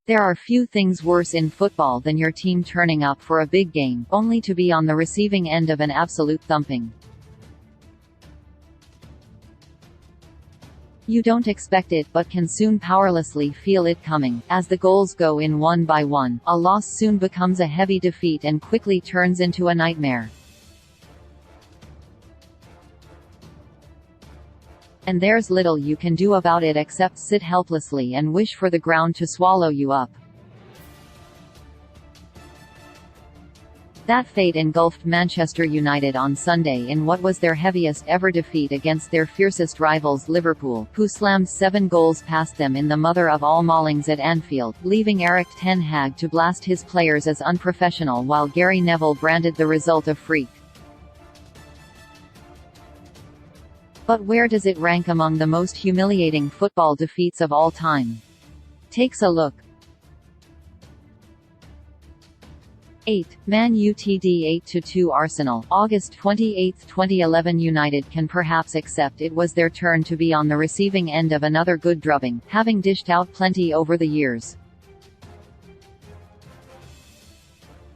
There are few things worse in football than your team turning up for a big game, only to be on the receiving end of an absolute thumping. You don't expect it but can soon powerlessly feel it coming. As the goals go in one by one, a loss soon becomes a heavy defeat and quickly turns into a nightmare. And there's little you can do about it except sit helplessly and wish for the ground to swallow you up. That fate engulfed Manchester United on Sunday in what was their heaviest ever defeat against their fiercest rivals Liverpool, who slammed 7 goals past them in the mother of all maulings at Anfield, leaving Erik ten Hag to blast his players as unprofessional while Gary Neville branded the result a freak. But where does it rank among the most humiliating football defeats of all time? Takes a look. 8. Man Utd 8–2 Arsenal. August 28, 2011. United can perhaps accept it was their turn to be on the receiving end of another good drubbing, having dished out plenty over the years.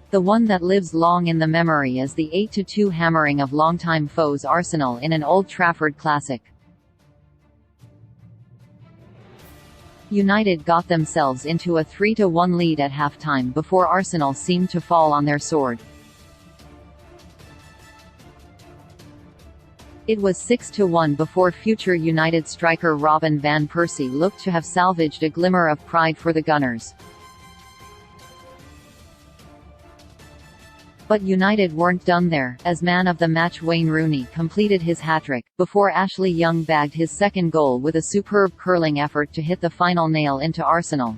The one that lives long in the memory is the 8–2 hammering of longtime foes Arsenal in an Old Trafford classic. United got themselves into a 3–1 lead at halftime before Arsenal seemed to fall on their sword. It was 6–1 before future United striker Robin van Persie looked to have salvaged a glimmer of pride for the Gunners. But United weren't done there, as man of the match Wayne Rooney completed his hat-trick, before Ashley Young bagged his second goal with a superb curling effort to hit the final nail into Arsenal.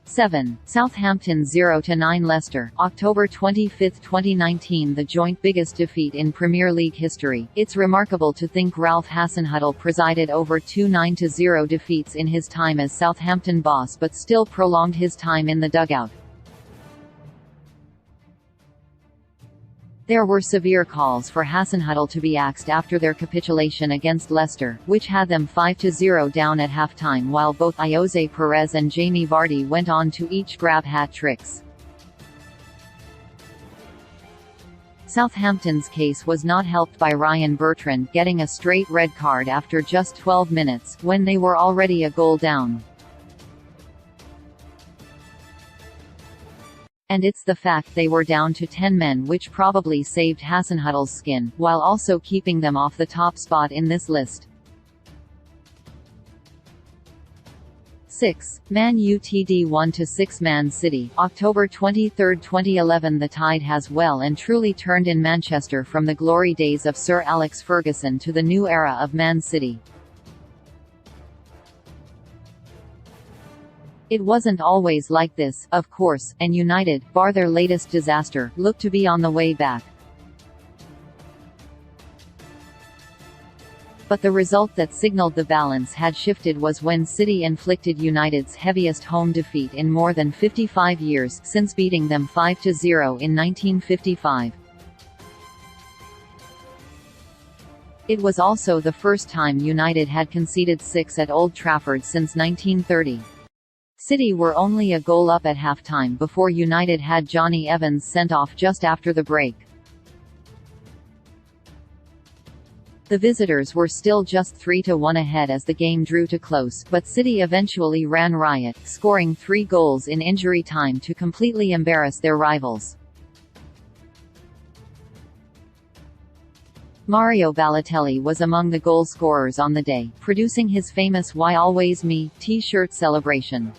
7. Southampton 0–9 Leicester. October 25, 2019. The joint biggest defeat in Premier League history. It's remarkable to think Ralph Hasenhüttl presided over 2 9–0 defeats in his time as Southampton boss but still prolonged his time in the dugout. There were severe calls for Hasenhüttl to be axed after their capitulation against Leicester, which had them 5–0 down at halftime, while both Jose Perez and Jamie Vardy went on to each grab hat-tricks. Southampton's case was not helped by Ryan Bertrand getting a straight red card after just 12 minutes, when they were already a goal down. And it's the fact they were down to 10 men which probably saved Hasenhüttl's skin, while also keeping them off the top spot in this list. 6. Man Utd 1–6 Man City. October 23, 2011. The tide has well and truly turned in Manchester from the glory days of Sir Alex Ferguson to the new era of Man City. It wasn't always like this, of course, and United, bar their latest disaster, looked to be on the way back. But the result that signaled the balance had shifted was when City inflicted United's heaviest home defeat in more than 55 years, since beating them 5–0 in 1955. It was also the first time United had conceded 6 at Old Trafford since 1930. City were only a goal up at halftime before United had Johnny Evans sent off just after the break. The visitors were still just 3–1 ahead as the game drew to close, but City eventually ran riot, scoring 3 goals in injury time to completely embarrass their rivals. Mario Balotelli was among the goal scorers on the day, producing his famous "Why Always Me" t-shirt celebration.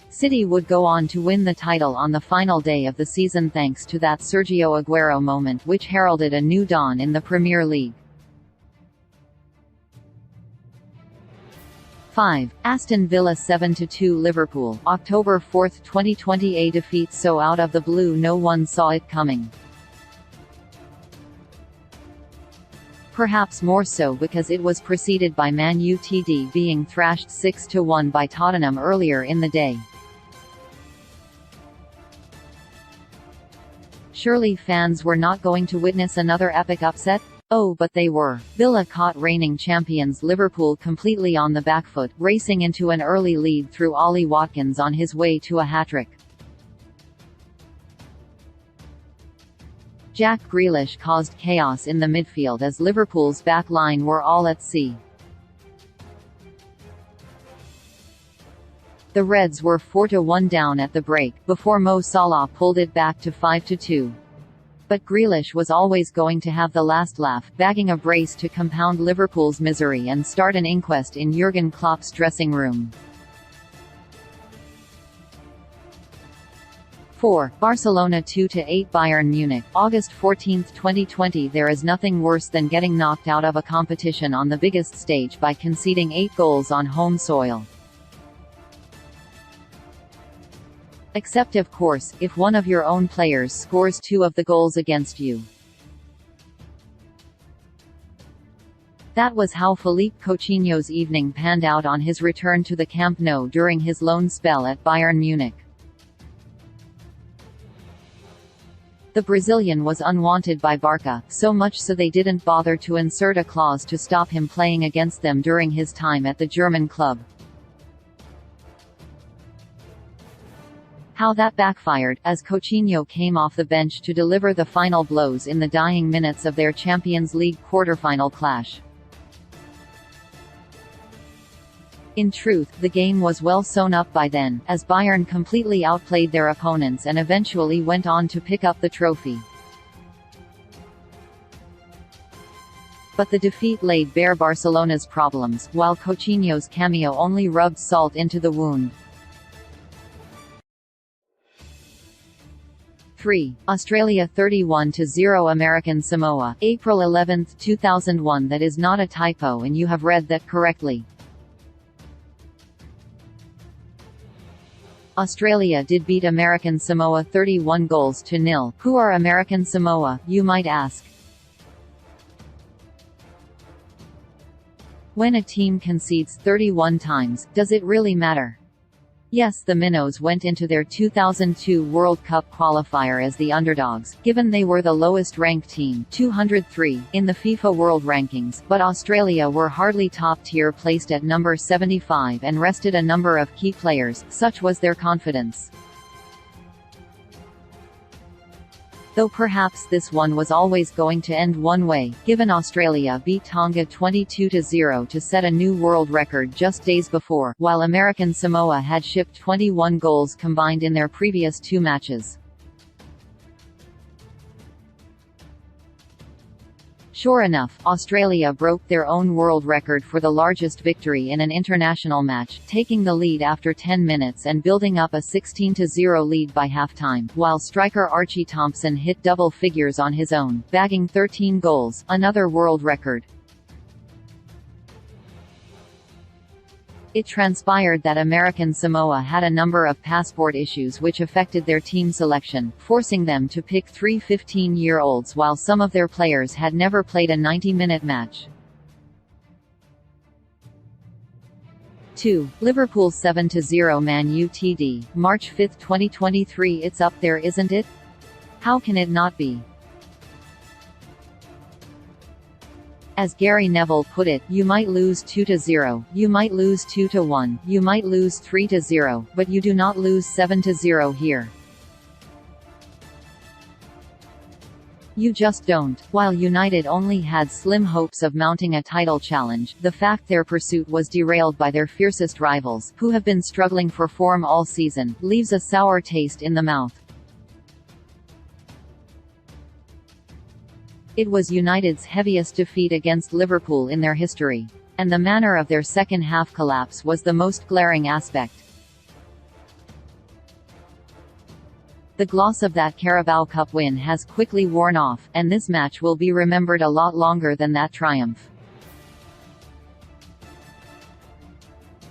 City would go on to win the title on the final day of the season thanks to that Sergio Aguero moment which heralded a new dawn in the Premier League. 5. Aston Villa 7–2 Liverpool. October 4, 2020. A defeat so out of the blue no one saw it coming. Perhaps more so because it was preceded by Man Utd being thrashed 6–1 by Tottenham earlier in the day. Surely fans were not going to witness another epic upset? Oh, but they were. Villa caught reigning champions Liverpool completely on the back foot, racing into an early lead through Ollie Watkins on his way to a hat-trick. Jack Grealish caused chaos in the midfield as Liverpool's back line were all at sea. The Reds were 4-1 down at the break, before Mo Salah pulled it back to 5-2. But Grealish was always going to have the last laugh, bagging a brace to compound Liverpool's misery and start an inquest in Jurgen Klopp's dressing room. 4. Barcelona 2-8 Bayern Munich, August 14, 2020. There is nothing worse than getting knocked out of a competition on the biggest stage by conceding 8 goals on home soil. Except of course, if one of your own players scores 2 of the goals against you. That was how Philippe Coutinho's evening panned out on his return to the Camp Nou during his loan spell at Bayern Munich. The Brazilian was unwanted by Barca, so much so they didn't bother to insert a clause to stop him playing against them during his time at the German club. How that backfired, as Coutinho came off the bench to deliver the final blows in the dying minutes of their Champions League quarter-final clash. In truth, the game was well sewn up by then, as Bayern completely outplayed their opponents and eventually went on to pick up the trophy. But the defeat laid bare Barcelona's problems, while Coutinho's cameo only rubbed salt into the wound. 3. Australia 31-0 American Samoa, April 11, 2001. That is not a typo and you have read that correctly. Australia did beat American Samoa 31-0. Who are American Samoa, you might ask? When a team concedes 31 times, does it really matter? Yes, the Minnows went into their 2002 World Cup qualifier as the underdogs, given they were the lowest-ranked team 203 in the FIFA World Rankings, but Australia were hardly top-tier, placed at number 75 and rested a number of key players, such was their confidence. Though perhaps this one was always going to end one way, given Australia beat Tonga 22-0 to set a new world record just days before, while American Samoa had shipped 21 goals combined in their previous 2 matches. Sure enough, Australia broke their own world record for the largest victory in an international match, taking the lead after 10 minutes and building up a 16-0 lead by halftime, while striker Archie Thompson hit double figures on his own, bagging 13 goals, another world record. It transpired that American Samoa had a number of passport issues which affected their team selection, forcing them to pick 3 15-year-olds while some of their players had never played a 90-minute match. 2. Liverpool 7-0 Man Utd, March 5, 2023. It's up there, isn't it? How can it not be? As Gary Neville put it, you might lose 2-0, you might lose 2-1, you might lose 3-0, but you do not lose 7-0 here. You just don't. While United only had slim hopes of mounting a title challenge, the fact their pursuit was derailed by their fiercest rivals, who have been struggling for form all season, leaves a sour taste in the mouth. It was United's heaviest defeat against Liverpool in their history. And the manner of their second-half collapse was the most glaring aspect. The gloss of that Carabao Cup win has quickly worn off, and this match will be remembered a lot longer than that triumph.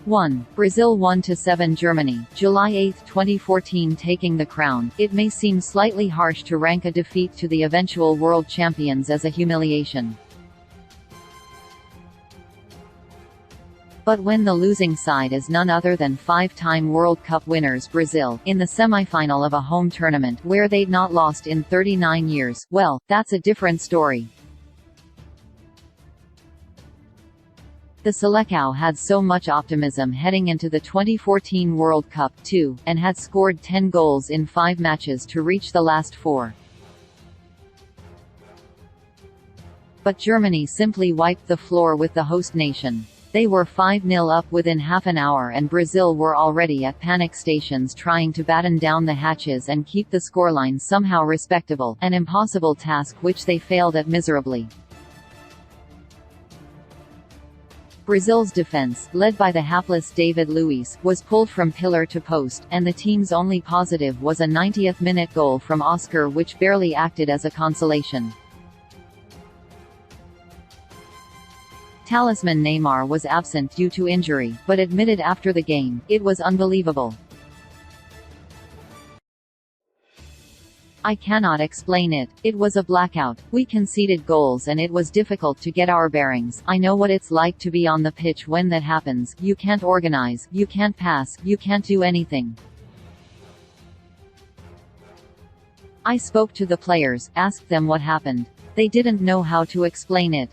1. Brazil 1-7 Germany, July 8, 2014. Taking the crown. It may seem slightly harsh to rank a defeat to the eventual world champions as a humiliation. But when the losing side is none other than 5-time World Cup winners Brazil, in the semi-final of a home tournament where they'd not lost in 39 years, well, that's a different story. The Selecao had so much optimism heading into the 2014 World Cup, too, and had scored 10 goals in 5 matches to reach the last 4. But Germany simply wiped the floor with the host nation. They were 5-0 up within half an hour, and Brazil were already at panic stations trying to batten down the hatches and keep the scoreline somehow respectable, an impossible task which they failed at miserably. Brazil's defense, led by the hapless David Luiz, was pulled from pillar to post, and the team's only positive was a 90th-minute goal from Oscar which barely acted as a consolation. Talisman Neymar was absent due to injury, but admitted after the game, "It was unbelievable. I cannot explain it. It was a blackout. We conceded goals and it was difficult to get our bearings. I know what it's like to be on the pitch when that happens. You can't organize, you can't pass, you can't do anything. I spoke to the players, asked them what happened. They didn't know how to explain it.